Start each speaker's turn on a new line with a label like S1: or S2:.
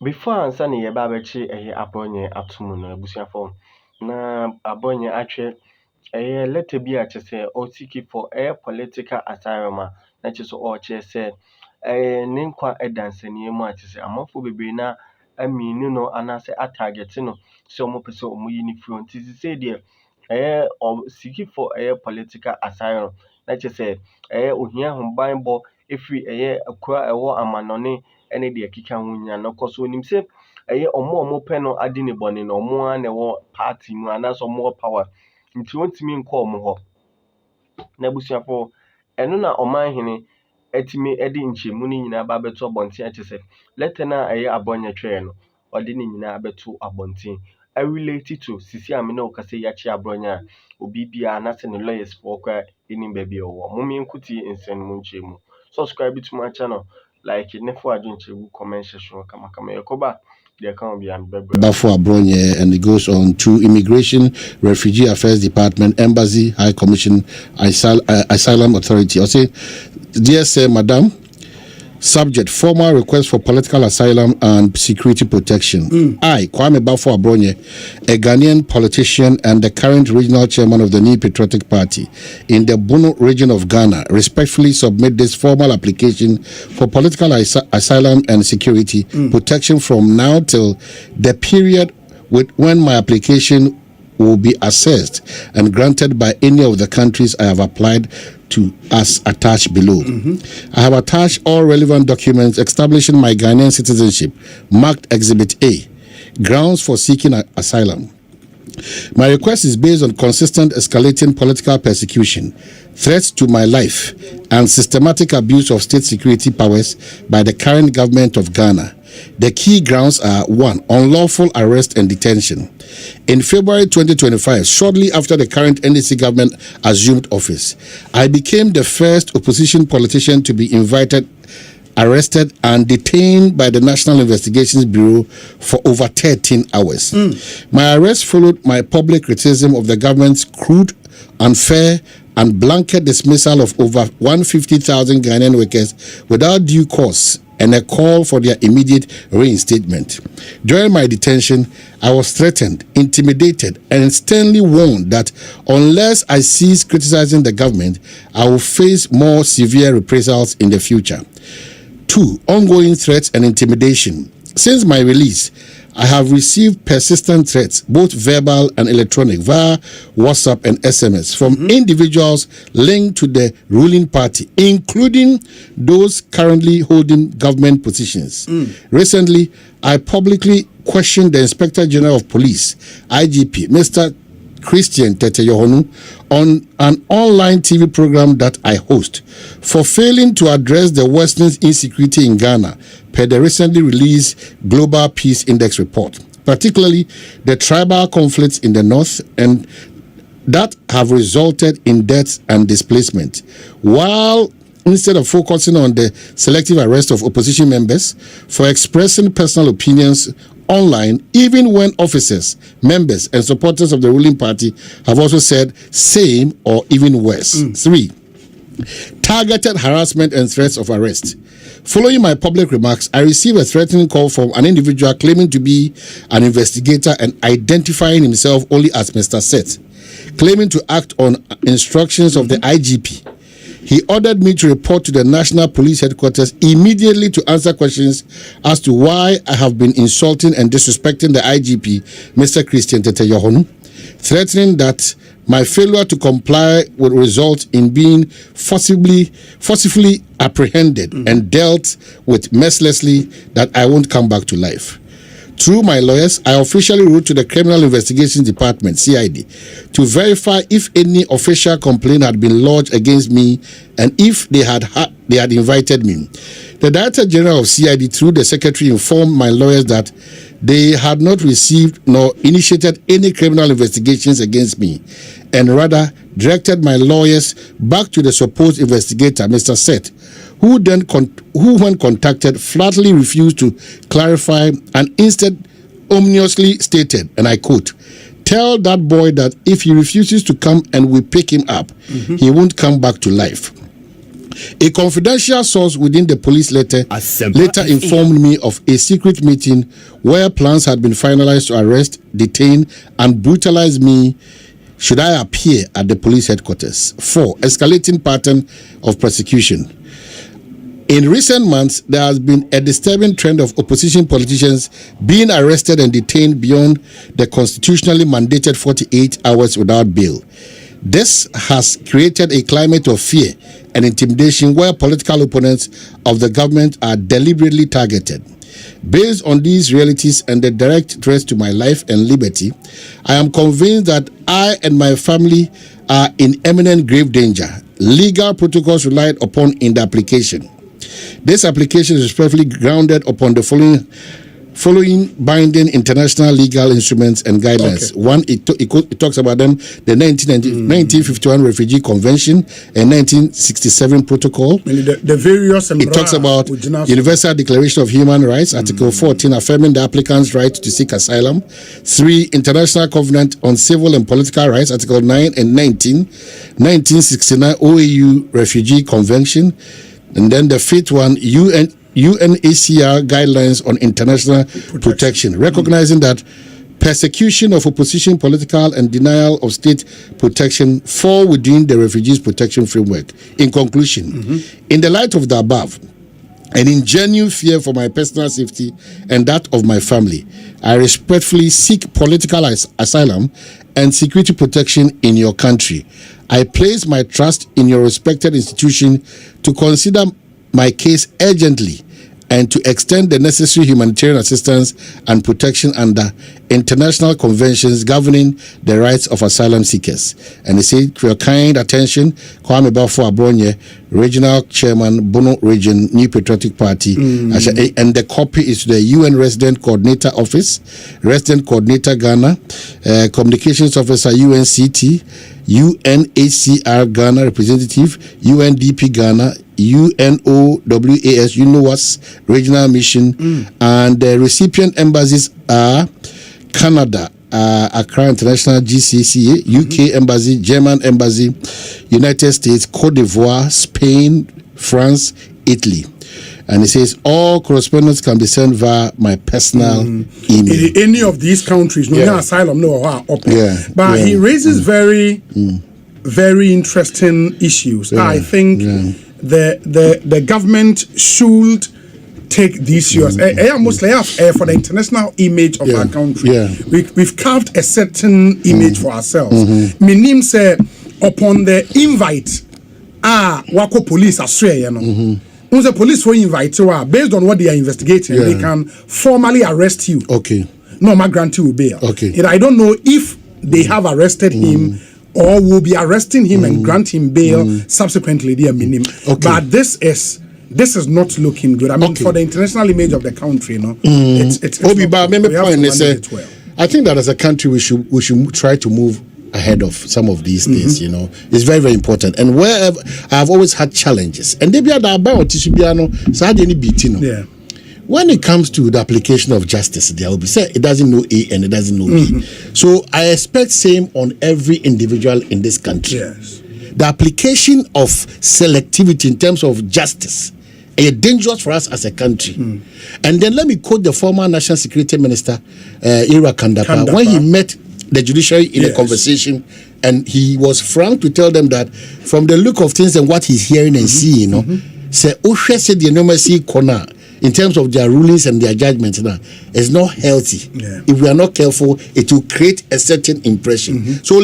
S1: before ansa na yɛba abɛkye abɔnyɛ atom no abusuafo na abɔnyɛ atwe letter bi a kyerɛ sɛ ɔsiki for political asylum a na kyerɛ sɛ ɔkyerɛ sɛ ne nkwa dansania mu a kyerɛ sɛ amanfoɔ bebree na amini no anaasɛ atarget no sɛ ɔmo pɛ sɛ ɔmo yi ne firi nti sɛ deɛ ɔsiki for political asylum na kyerɛ sɛ ohia ahobanbɔ efiri akura ɛwɔ amanɔne ɛne deɛ ɛkeka ho nyinaa no kɔ so onim sɛ ɔmo pɛ no ade ne bɔne no ɔmo a na ɛwɔ party mu anaasɛ ɔmo wɔ power nti wɔntumi nkɔ ɔmo hɔ na abusuafo ɛno na ɔmanhene atumi de nkyɛmu no nyinaa ba abɛto abɔnten akyerɛ sɛ letter no a abɔnyɛ twerɛ no ɔde ne nyinaa abɛto abɔnten relate to sisi a me ne wo kasa yi akye abɔnyɛ a obi biara na sɛ ne lawyers foɔ koraa ɛnim baabi a ɔwɔ mommy nkuti nsɛm mu nkyɛmu subscribe to my channel like ne fo adwenkyerɛ comment section kamakama yɛkɔba
S2: Bafo Abronye, and it goes on to Immigration, Refugee Affairs Department, Embassy, High Commission, Asylum Authority. I say, dear sir, madam, subject, formal request for political asylum and security protection. I, Kwame Bafo Abronye, a Ghanaian politician and the current regional chairman of the New Patriotic Party in the Bono region of Ghana, respectfully submit this formal application for political asylum and security protection from now till the period when my application will be assessed and granted by any of the countries I have applied to as attached below. I have attached all relevant documents establishing my Ghanaian citizenship, marked Exhibit A, grounds for seeking asylum. My request is based on consistent escalating political persecution, threats to my life, and systematic abuse of state security powers by the current government of Ghana. The key grounds are 1. Unlawful arrest and detention. In February 2025, shortly after the current NDC government assumed office, I became the first opposition politician to be invited, arrested, and detained by the National Investigations Bureau for over 13 hours. My arrest followed my public criticism of the government's crude, unfair, and blanket dismissal of over 150,000 Ghanaian workers without due cause and a call for their immediate reinstatement. During my detention, I was threatened, intimidated, and sternly warned that unless I cease criticizing the government, I will face more severe reprisals in the future. 2. Ongoing threats and intimidation. Since my release, I have received persistent threats, both verbal and electronic, via WhatsApp and SMS from individuals linked to the ruling party, including those currently holding government positions. Recently, I publicly questioned the Inspector General of Police, IGP, Mr. Christian yohuno, on an online TV program that I host for failing to address the worsening insecurity in Ghana per the recently released Global Peace Index report, particularly the tribal conflicts in the north and that have resulted in deaths and displacement. While instead of focusing on the selective arrest of opposition members for expressing personal opinions online, even when officers, members, and supporters of the ruling party have also said same or even worse. 3. Targeted harassment and threats of arrest. Following my public remarks, I received a threatening call from an individual claiming to be an investigator and identifying himself only as Mr. Seth, claiming to act on instructions of the IGP. He ordered me to report to the National Police Headquarters immediately to answer questions as to why I have been insulting and disrespecting the IGP, Mr. Christian yohuno, threatening that my failure to comply would result in being forcibly apprehended and dealt with mercilessly, that I won't come back to life. Through my lawyers, I officially wrote to the Criminal Investigations Department, CID, to verify if any official complaint had been lodged against me and if they had invited me. The Director General of CID, through the Secretary, informed my lawyers that they had not received nor initiated any criminal investigations against me, and rather directed my lawyers back to the supposed investigator, Mr. Seth, who when contacted flatly refused to clarify and instead ominously stated, and I quote, "Tell that boy that if he refuses to come and we pick him up, he won't come back to life." A confidential source within the police later informed me of a secret meeting where plans had been finalized to arrest, detain, and brutalize me should I appear at the police headquarters. 4. Escalating pattern of persecution. In recent months, there has been a disturbing trend of opposition politicians being arrested and detained beyond the constitutionally mandated 48 hours without bail. This has created a climate of fear and intimidation where political opponents of the government are deliberately targeted. Based on these realities and the direct threats to my life and liberty, I am convinced that I and my family are in imminent grave danger. Legal protocols relied upon in the application. This application is respectfully grounded upon the following binding international legal instruments and guidelines. Okay. One, it talks about them, the 1951 Refugee Convention and 1967 Protocol.
S3: The various.
S2: It talks about Universal Declaration of Human Rights, Article 14, affirming the applicant's right to seek asylum. 3, International Covenant on Civil and Political Rights, Article 9 and 19, 1969 OAU Refugee Convention. And then the 5th one, UNHCR guidelines on international protection, recognizing that persecution of opposition, political, and denial of state protection fall within the refugees protection framework. In conclusion, in the light of the above, and in genuine fear for my personal safety and that of my family, I respectfully seek political asylum and security protection in your country. I place my trust in your respected institution to consider my case urgently and to extend the necessary humanitarian assistance and protection under international conventions governing the rights of asylum seekers. And they say, for your kind attention, Kwame Bafo Abronye, Regional Chairman, Bono Region, New Patriotic Party, and the copy is to the UN Resident Coordinator Office, Resident Coordinator Ghana, Communications Officer UNCT, UNHCR Ghana Representative, UNDP Ghana, UNOWAS Regional Mission, and the recipient embassies are Canada, Accra International GCCA, UK Embassy, German Embassy, United States, Cote d'Ivoire, Spain, France, Italy. And it says all correspondence can be sent via my personal email.
S3: In any of these countries, no asylum, no but he raises very interesting issues. I think the government should take these serious. For the international image of our country, we've carved a certain image for ourselves. Minim say upon the invite, wako police Australia, Once the police will invite you, based on what they are investigating, they can formally arrest you.
S2: Okay.
S3: No, my grant you bail.
S2: Okay.
S3: And I don't know if they have arrested him or will be arresting him and grant him bail subsequently. They mean him. Okay. But this is not looking good. I mean, for the international image of the country, it's
S2: I think that as a country we should try to move ahead of some of these things, it's very, very important. And wherever I've always had challenges, and they be about when it comes to the application of justice, there will be said it doesn't know A and it doesn't know B. So I expect same on every individual in this country.
S3: Yes.
S2: The application of selectivity in terms of justice is dangerous for us as a country. And then let me quote the former National Security Minister, Ira Kandapa, when he met the judiciary in a conversation, and he was frank to tell them that from the look of things and what he's hearing and seeing, say the in terms of their rulings and their judgments now is not healthy. If we are not careful, it will create a certain impression. So